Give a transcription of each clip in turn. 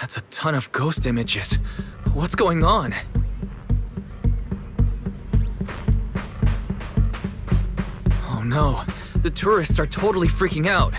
That's a ton of ghost images. What's going on? Oh no, the tourists are totally freaking out.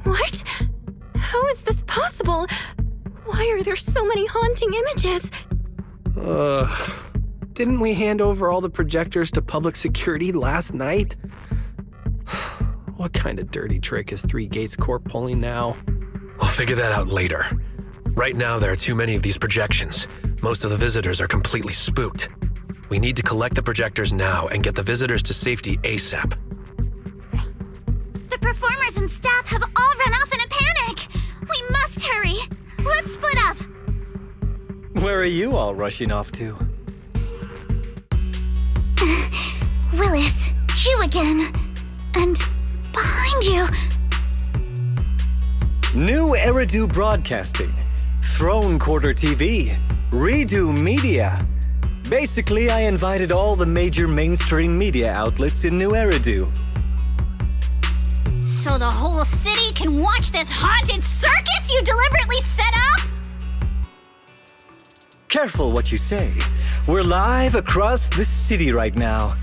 What? How is this possible? Why are there so many haunting images? Didn't we hand over all the projectors to public security last night? What kind of dirty trick is Three Gates Corp pulling now? We'll figure that out later. Right now, there are too many of these projections. Most of the visitors are completely spooked. We need to collect the projectors now and get the visitors to safety ASAP. The performers and staff have all run off in a panic! We must hurry! Let's split up! Where are you all rushing off to? Willis, you again. And behind you. New Eridu Broadcasting, Throne Quarter TV, Redo Media. Basically, I invited all the major mainstream media outlets in New Eridu. So the whole city can watch this haunted circus you deliberately set up? Careful what you say. We're live across the city right now.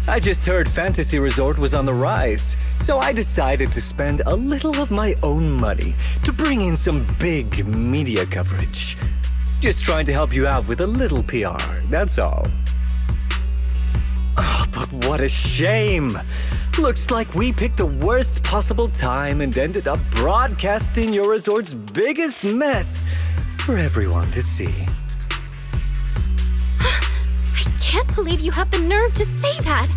I just heard Fantasy Resort was on the rise, so I decided to spend a little of my own money to bring in some big media coverage. Just trying to help you out with a little PR, that's all. Oh, but what a shame! Looks like we picked the worst possible time and ended up broadcasting your resort's biggest mess for everyone to see. I can't believe you have the nerve to say that.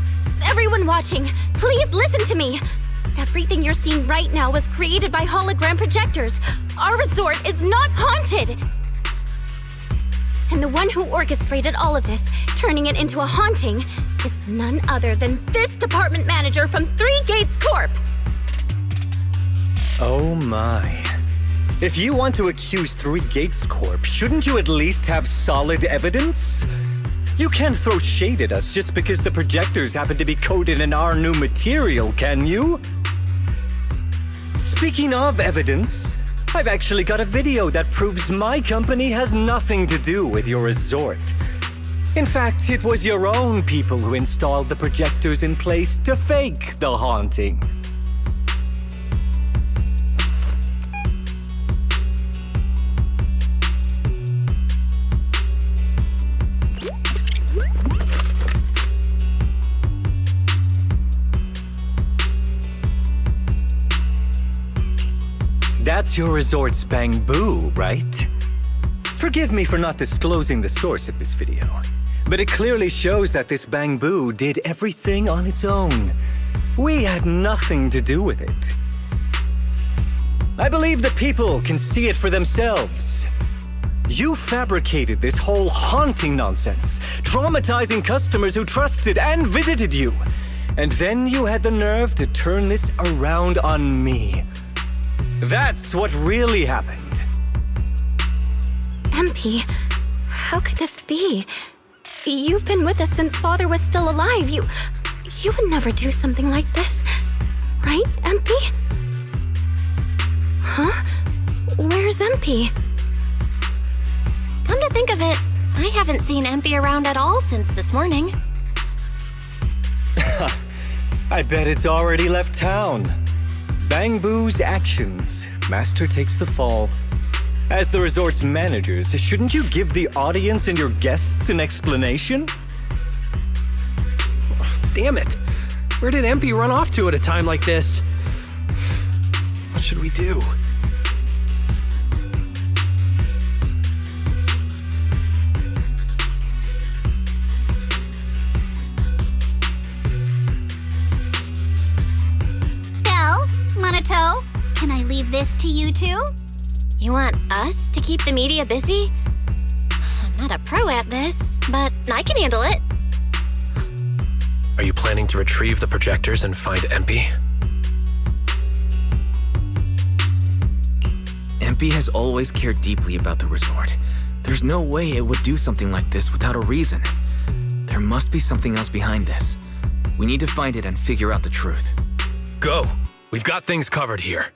Everyone watching, please listen to me. Everything you're seeing right now was created by hologram projectors. Our resort is not haunted. And the one who orchestrated all of this, turning it into a haunting, is none other than this department manager from Three Gates Corp. Oh my. If you want to accuse Three Gates Corp, shouldn't you at least have solid evidence? You can't throw shade at us just because the projectors happen to be coated in our new material, can you? Speaking of evidence, I've actually got a video that proves my company has nothing to do with your resort. In fact, it was your own people who installed the projectors in place to fake the haunting. That's your resort's bamboo, right? Forgive me for not disclosing the source of this video, but it clearly shows that this bamboo did everything on its own. We had nothing to do with it. I believe the people can see it for themselves. You fabricated this whole haunting nonsense, traumatizing customers who trusted and visited you. And then you had the nerve to turn this around on me. That's what really happened. MP, how could this be? You've been with us since Father was still alive. You would never do something like this. Right, MP? Huh? Where's MP? Come to think of it, I haven't seen Empy around at all since this morning. I bet it's already left town. Bamboo's actions. Master takes the fall. As the resort's managers, shouldn't you give the audience and your guests an explanation? Damn it! Where did MP run off to at a time like this? What should we do? Belle, Monato, can I leave this to you two? You want us to keep the media busy? I'm not a pro at this, but I can handle it. Are you planning to retrieve the projectors and find MP? MP has always cared deeply about the resort. There's no way it would do something like this without a reason. There must be something else behind this. We need to find it and figure out the truth. Go! We've got things covered here.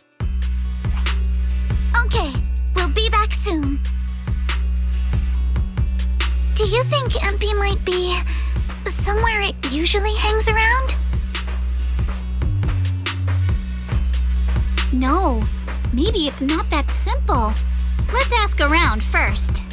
Okay, we'll be back soon. Do you think MP might be somewhere it usually hangs around? No, maybe it's not that simple. Let's ask around first.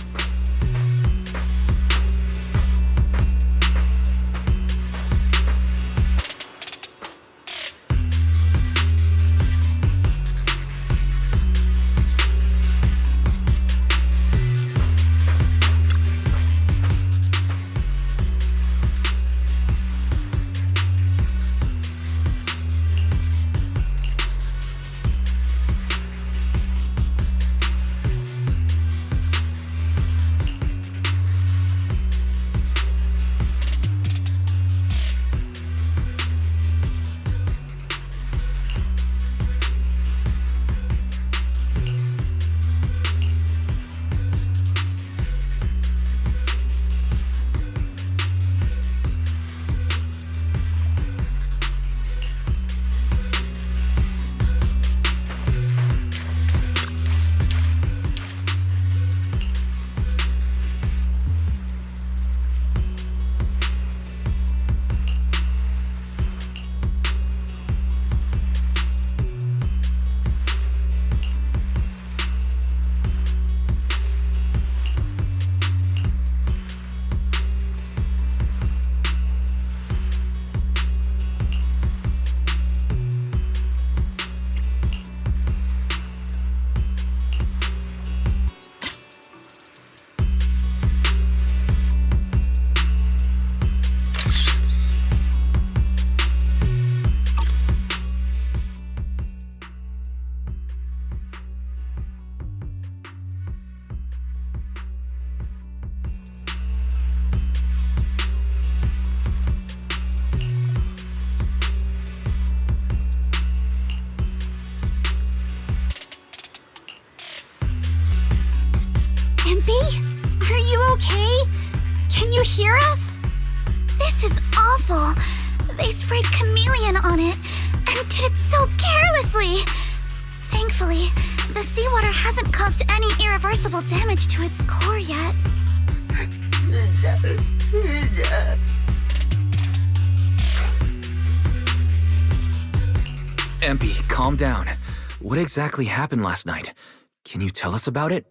MP? Are you okay? Can you hear us? This is awful. They sprayed chameleon on it and did it so carelessly. Thankfully, the seawater hasn't caused any irreversible damage to its core yet. MP, calm down. What exactly happened last night? Can you tell us about it?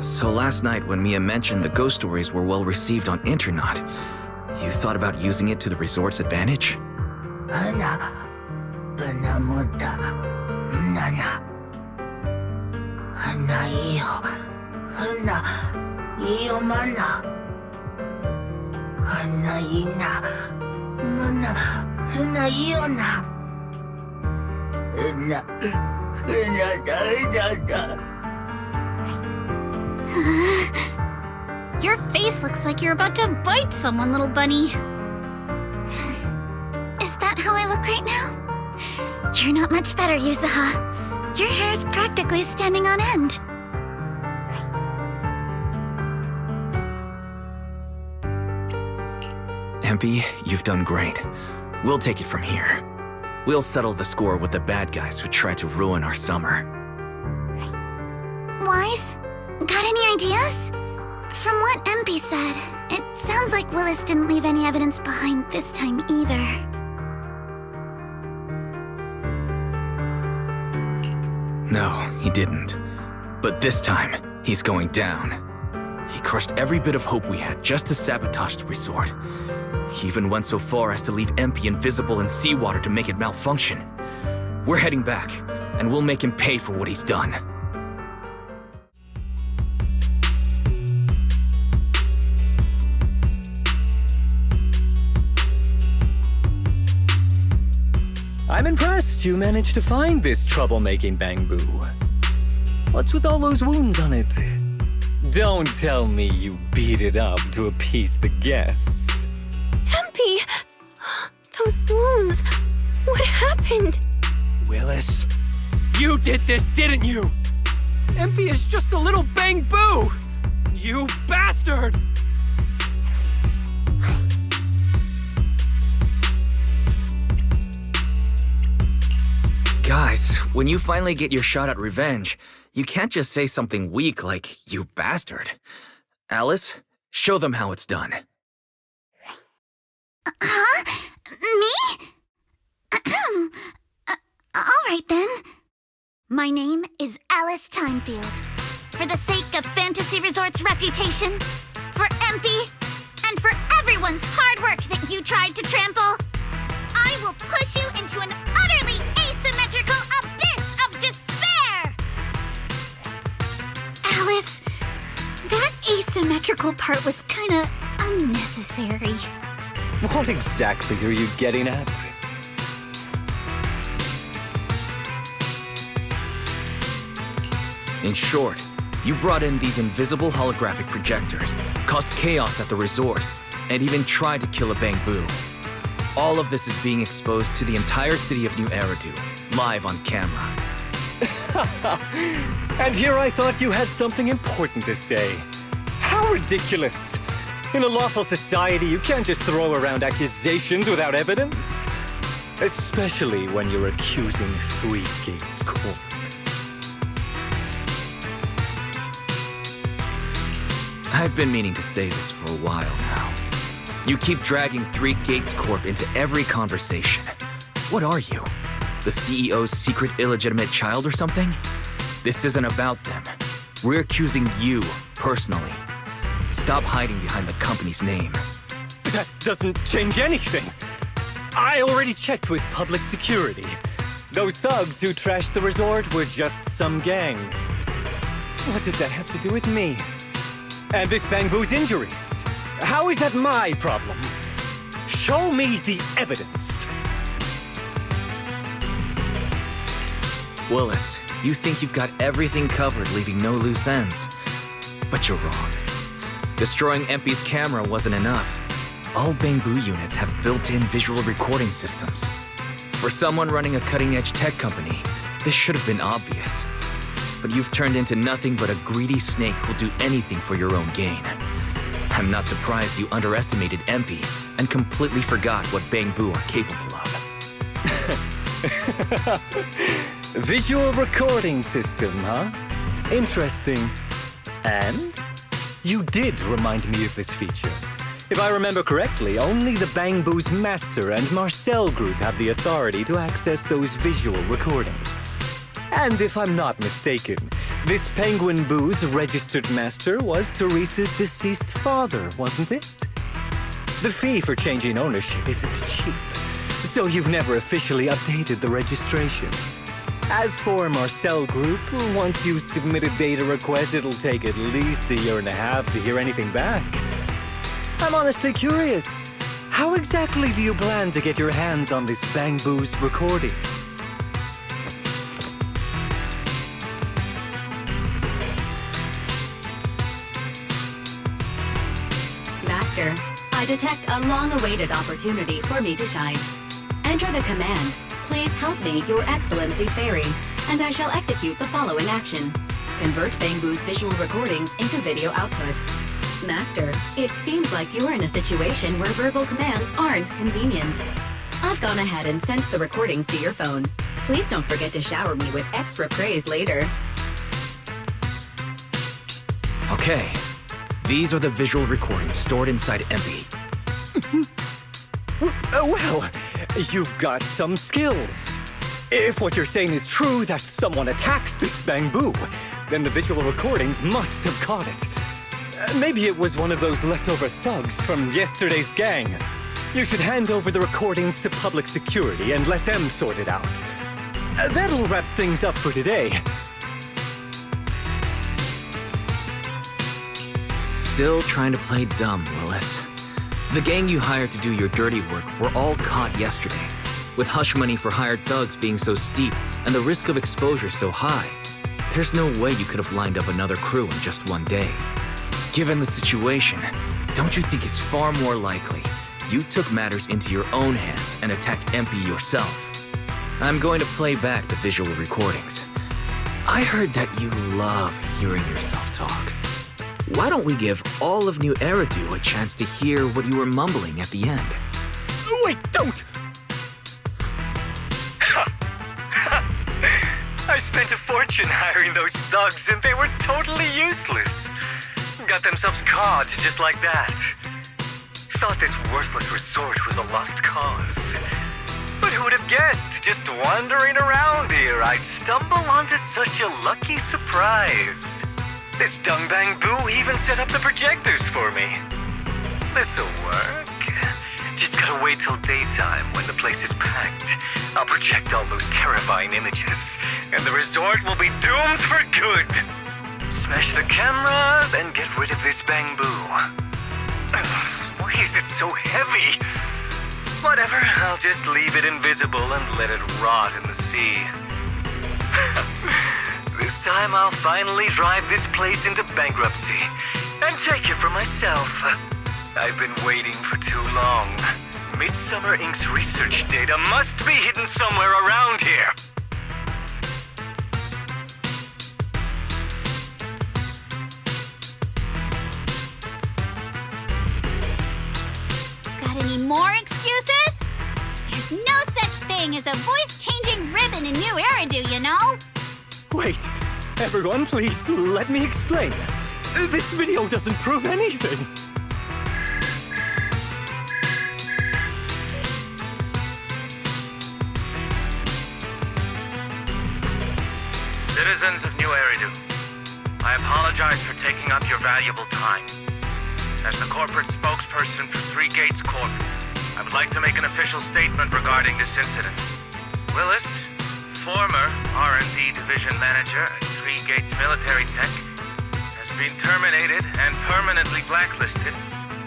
So last night when Mia mentioned the ghost stories were well received on Internet, you thought about using it to the resort's advantage? Your face looks like you're about to bite someone, little bunny. Is that how I look right now? You're not much better, Yuzuha. Your hair's practically standing on end. MP, you've done great. We'll take it from here. We'll settle the score with the bad guys who tried to ruin our summer. Wise? Got any ideas? From what MP said, it sounds like Willis didn't leave any evidence behind this time either. No, he didn't. But this time, he's going down. He crushed every bit of hope we had just to sabotage the resort. He even went so far as to leave MP invisible in seawater to make it malfunction. We're heading back, and we'll make him pay for what he's done. I'm impressed you managed to find this troublemaking Bang-Boo. What's with all those wounds on it? Don't tell me you beat it up to appease the guests. MP! Those wounds! What happened? Willis, you did this, didn't you? MP is just a little Bang-Boo! You bastard! Guys, when you finally get your shot at revenge, you can't just say something weak like, "You bastard." Alice, show them how it's done. Huh? Me? Alright then. My name is Alice Timefield. For the sake of Fantasy Resort's reputation, for MP, and for everyone's hard work that you tried to trample, I will push you into an utterly asymmetrical abyss of despair! Alice, that asymmetrical part was kinda unnecessary. What exactly are you getting at? In short, you brought in these invisible holographic projectors, caused chaos at the resort, and even tried to kill a Bang-Boo. All of this is being exposed to the entire city of New Eridu, live on camera. And here I thought you had something important to say. How ridiculous! In a lawful society, you can't just throw around accusations without evidence. Especially when you're accusing Three Gates Corp. I've been meaning to say this for a while now. You keep dragging Three Gates Corp into every conversation. What are you? The CEO's secret illegitimate child or something? This isn't about them. We're accusing you, personally. Stop hiding behind the company's name. That doesn't change anything. I already checked with public security. Those thugs who trashed the resort were just some gang. What does that have to do with me? And this Bang-Boo's injuries? How is that my problem? Show me the evidence. Willis, you think you've got everything covered, leaving no loose ends. But you're wrong. Destroying MP's camera wasn't enough. All Bang-Boo units have built-in visual recording systems. For someone running a cutting-edge tech company, this should have been obvious. But you've turned into nothing but a greedy snake who'll do anything for your own gain. I'm not surprised you underestimated MP and completely forgot what Bang-Boo are capable of. Visual recording system, huh? Interesting. And? You did remind me of this feature. If I remember correctly, only the Bang-Boo's master and Marcel group have the authority to access those visual recordings. And if I'm not mistaken, this Penguin Boo's registered master was Teresa's deceased father, wasn't it? The fee for changing ownership isn't cheap, so you've never officially updated the registration. As for Marcel Group, once you submit a data request, it'll take at least 1.5 years to hear anything back. I'm honestly curious. How exactly do you plan to get your hands on this Bang-Boo's recordings? Master, I detect a long-awaited opportunity for me to shine. Enter the command, "Please help me, Your Excellency Fairy," and I shall execute the following action. Convert Bang-Boo's visual recordings into video output. Master, it seems like you're in a situation where verbal commands aren't convenient. I've gone ahead and sent the recordings to your phone. Please don't forget to shower me with extra praise later. Okay, these are the visual recordings stored inside MP. Well, you've got some skills. If what you're saying is true, that someone attacked this bamboo, then the visual recordings must have caught it. Maybe it was one of those leftover thugs from yesterday's gang. You should hand over the recordings to public security and let them sort it out. That'll wrap things up for today. Still trying to play dumb, Willis. The gang you hired to do your dirty work were all caught yesterday, with hush money for hired thugs being so steep and the risk of exposure so high. There's no way you could have lined up another crew in just one day. Given the situation, don't you think it's far more likely you took matters into your own hands and attacked MP yourself? I'm going to play back the visual recordings. I heard that you love hearing yourself talk. Why don't we give all of New Eridu a chance to hear what you were mumbling at the end? Wait, don't! I spent a fortune hiring those thugs and they were totally useless. Got themselves caught just like that. Thought this worthless resort was a lost cause. But who would have guessed, just wandering around here, I'd stumble onto such a lucky surprise. This dung bamboo even set up the projectors for me. This'll work. Just gotta wait till daytime when the place is packed. I'll project all those terrifying images, and the resort will be doomed for good. Smash the camera, then get rid of this bamboo. Why is it so heavy? Whatever, I'll just leave it invisible and let it rot in the sea. This time I'll finally drive this place into bankruptcy and take it for myself. I've been waiting for too long. Midsummer Inc.'s research data must be hidden somewhere around here. Got any more excuses? There's no such thing as a voice-changing ribbon in New Eridu, you know? Wait, everyone, please let me explain. This video doesn't prove anything. Citizens of New Eridu, I apologize for taking up your valuable time. As the corporate spokesperson for Three Gates Corp, I would like to make an official statement regarding this incident. Willis, former R&D division manager at Three Gates Military Tech, has been terminated and permanently blacklisted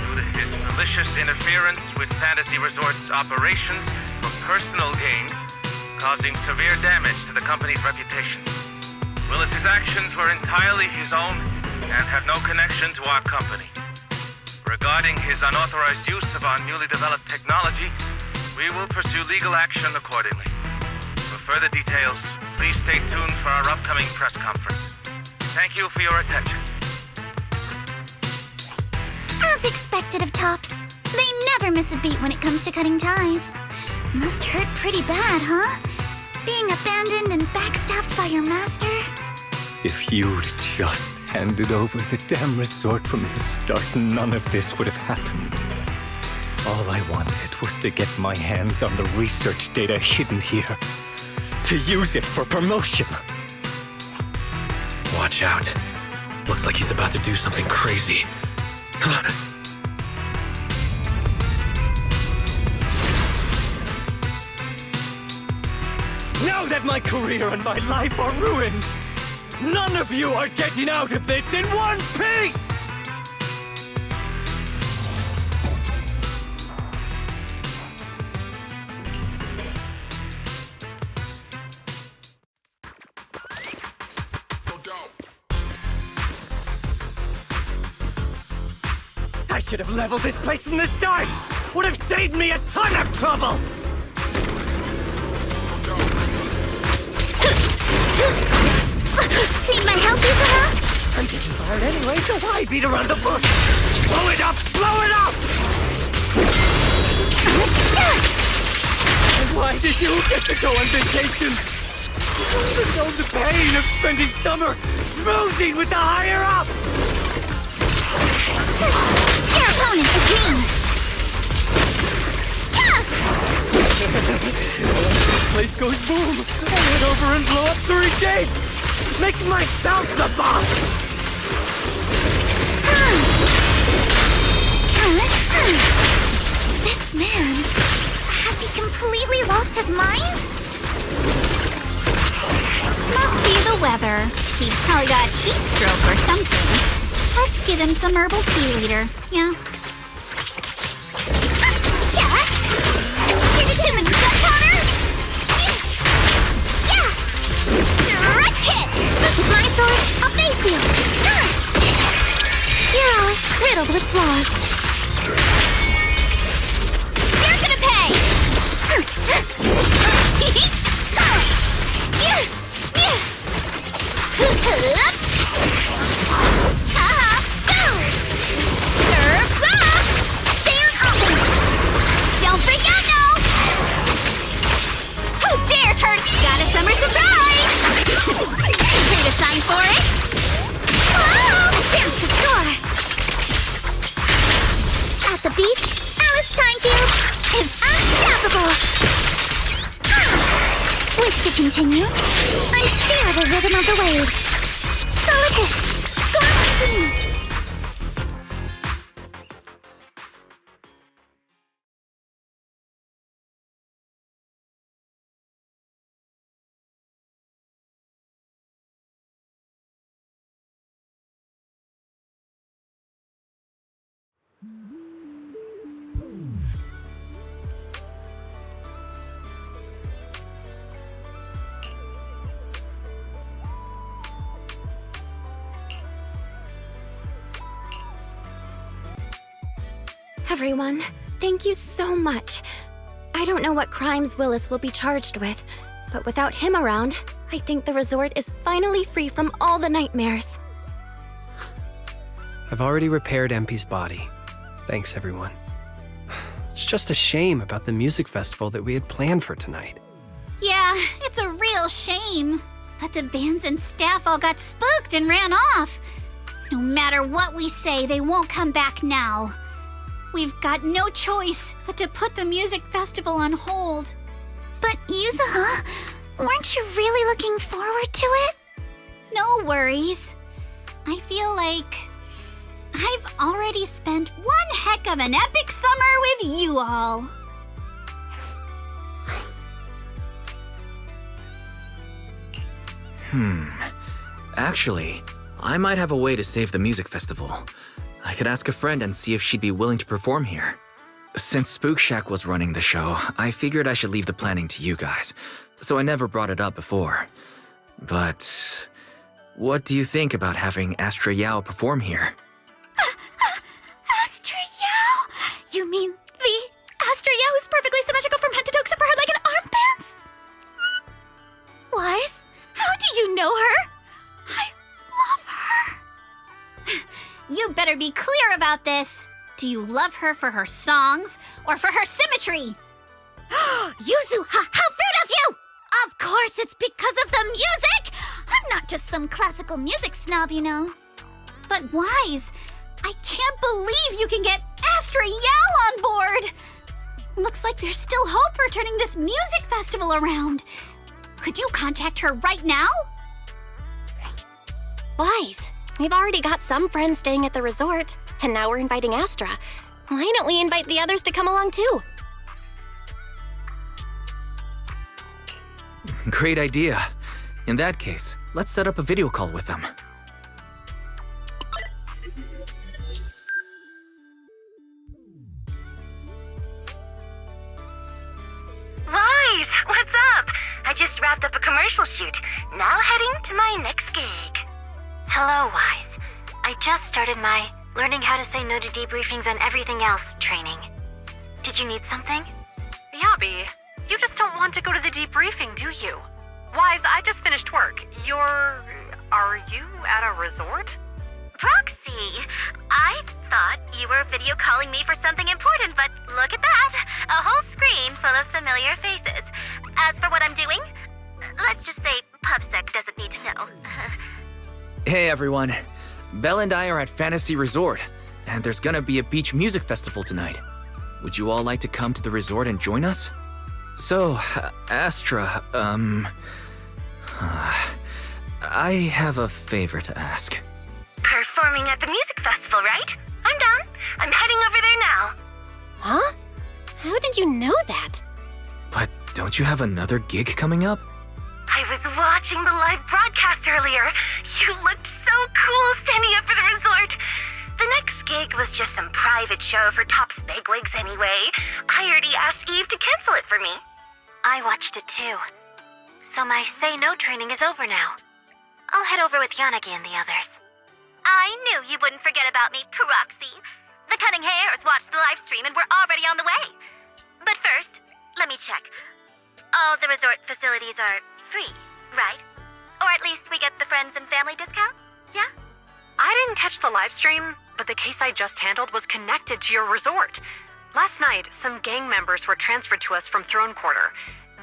due to his malicious interference with Fantasy Resort's operations for personal gain, causing severe damage to the company's reputation. Willis's actions were entirely his own and have no connection to our company. Regarding his unauthorized use of our newly developed technology, we will pursue legal action accordingly. For further details, please stay tuned for our upcoming press conference. Thank you for your attention. As expected of Tops, they never miss a beat when it comes to cutting ties. Must hurt pretty bad, huh? Being abandoned and backstabbed by your master? If you'd just handed over the damn resort from the start, none of this would have happened. All I wanted was to get my hands on the research data hidden here, to use it for promotion. Watch out. Looks like he's about to do something crazy. Now that my career and my life are ruined, none of you are getting out of this in one piece! I should have leveled this place from the start! Would have saved me a ton of trouble! Need my help, Isabel? I'm getting fired anyway, so Why beat around the bush? Blow it up! Blow it up! And why did you get to go on vacation? You even know the pain of spending summer schmoozing with the higher-ups! Your opponent is me! Place goes boom! I head over and blow up 3 gates! Make myself the boss! This man, has he completely lost his mind? Must be the weather. He's probably got heat stroke or something. Let's give him some herbal tea later. Yeah. Give it to him, gunpowder! Yeah! Direct hit! With my sword, I'll face you! You're all riddled with flaws. You're gonna pay! Surf's up! Stay on offense! Don't freak out now! Who dares hurt? Got a summer surprise! Create a sign for it! Oh, chance to score! At the beach, Alice Timefield is unstoppable! Wish to continue? I feel the rhythm of the waves. Solid hit! Score! Everyone, thank you so much. I don't know what crimes Willis will be charged with, but without him around, I think the resort is finally free from all the nightmares. I've already repaired MP's body. Thanks, everyone. It's just a shame about the music festival that we had planned for tonight. Yeah, it's a real shame. But the bands and staff all got spooked and ran off. No matter what we say, they won't come back now. We've got no choice but to put the music festival on hold. But Yuzuha, weren't you really looking forward to it? No worries. I feel like I've already spent one heck of an epic summer with you all. Actually, I might have a way to save the music festival. I could ask a friend and see if she'd be willing to perform here. Since Spook Shack was running the show, I figured I should leave the planning to you guys, so I never brought it up before. But what do you think about having Astra Yao perform here? Astra Yao? You mean the Astra Yao who's perfectly symmetrical from head to toe except for her leg and armbands? Wise, how do you know her? I love her. You better be clear about this. Do you love her for her songs or for her symmetry? Yuzu, how rude of you! Of course it's because of the music! I'm not just some classical music snob, you know. But Wise, I can't believe you can get Astra Yao on board! Looks like there's still hope for turning this music festival around. Could you contact her right now? Wise, we've already got some friends staying at the resort, and now we're inviting Astra. Why don't we invite the others to come along too? Great idea. In that case, let's set up a video call with them. Wise, what's up? I just wrapped up a commercial shoot. Now heading to my next gig. Hello, Wise. I just started my learning how to say no to debriefings and everything else training. Did you need something? Yabi, you just don't want to go to the debriefing, do you? Wise, I just finished work. Are you at a resort? Promise Roxy. I thought you were video calling me for something important, but look at that. A whole screen full of familiar faces. As for what I'm doing, let's just say PubSec doesn't need to know. Hey everyone. Belle and I are at Fantasy Resort, and there's gonna be a beach music festival tonight. Would you all like to come to the resort and join us? So, Astra, I have a favor to ask. Performing at the music festival, right? I'm down. I'm heading over there now. Huh? How did you know that? But don't you have another gig coming up? I was watching the live broadcast earlier. You looked so cool standing up for the resort. The next gig was just some private show for Top's bigwigs anyway. I already asked Eve to cancel it for me. I watched it too. So my say no training is over now. I'll head over with Yanagi and the others. I knew you wouldn't forget about me, Proxy. The Cunning Hairs watched the live stream and we're already on the way. But first, let me check. All the resort facilities are free, right? Or at least we get the friends and family discount? Yeah? I didn't catch the live stream, but the case I just handled was connected to your resort. Last night, some gang members were transferred to us from Throne Quarter.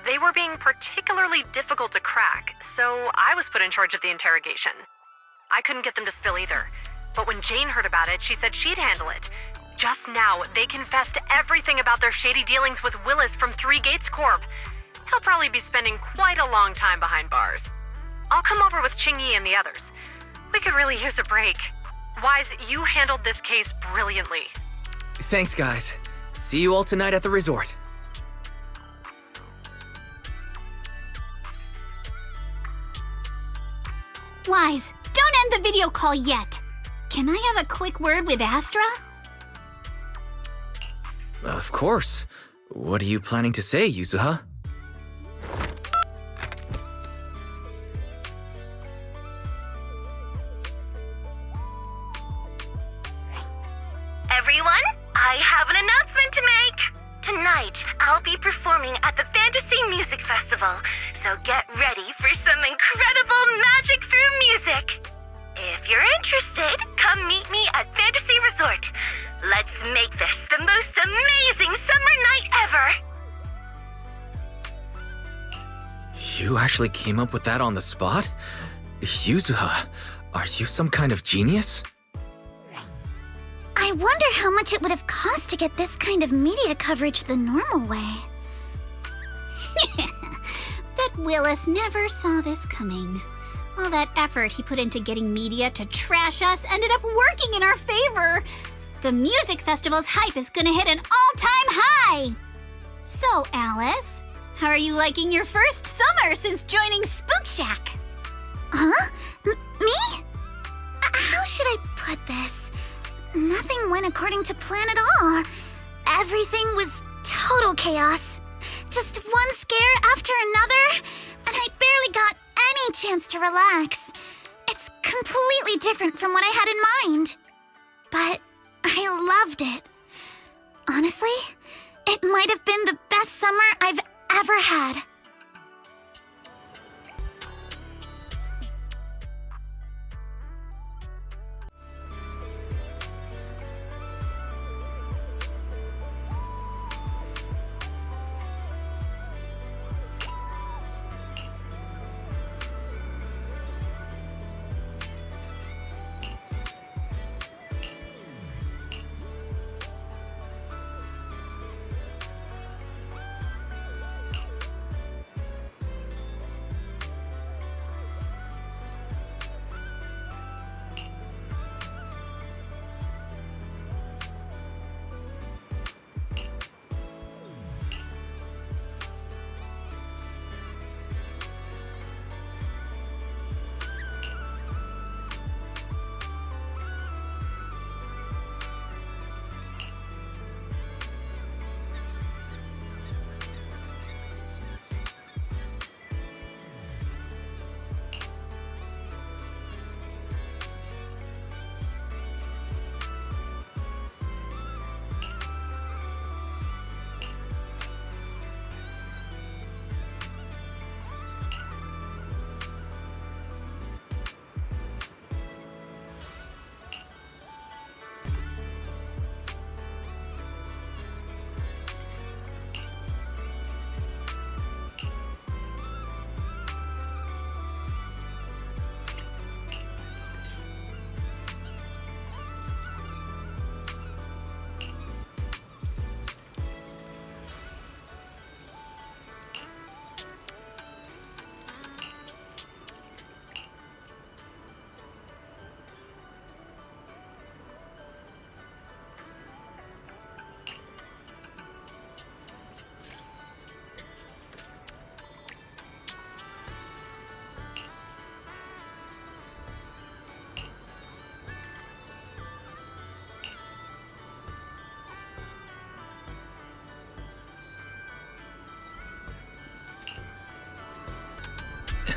They were being particularly difficult to crack, so I was put in charge of the interrogation. I couldn't get them to spill either, but when Jane heard about it, she said she'd handle it. Just now, they confessed everything about their shady dealings with Willis from Three Gates Corp. He'll probably be spending quite a long time behind bars. I'll come over with Qingyi and the others. We could really use a break. Wise, you handled this case brilliantly. Thanks, guys. See you all tonight at the resort. Wise, don't end the video call yet. Can I have a quick word with Astra? Of course. What are you planning to say, Yuzuha? Everyone, I have an announcement to make. Tonight, I'll be performing at the Fantasy Music Festival, so get ready for some incredible magic through music. If you're interested, come meet me at Fantasy Resort. Let's make this the most amazing summer night ever. You actually came up with that on the spot? Yuzuha, are you some kind of genius? I wonder how much it would have cost to get this kind of media coverage the normal way. Bet Willis never saw this coming. All that effort he put into getting media to trash us ended up working in our favor. The music festival's hype is gonna hit an all-time high! So, Alice, how are you liking your first summer since joining Spook Shack? Huh? Me? How should I put this? Nothing went according to plan at all. Everything was total chaos. Just one scare after another, and I barely got any chance to relax. It's completely different from what I had in mind. But I loved it. Honestly, it might have been the best summer I've ever had.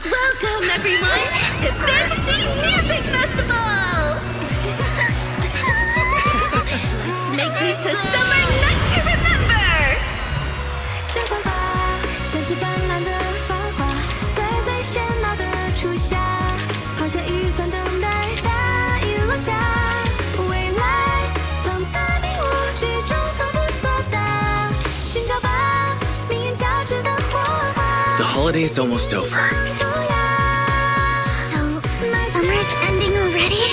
Welcome, everyone, to Fantasy Music Festival! Let's make this a summer night to remember! 这花花像是斑斓的繁华，在最喧闹的初夏，抛下雨伞等待大雨落下，未来总在迷雾之中从不作答，寻找吧命运交织的火花。 The holiday's almost over. So, summer's ending already?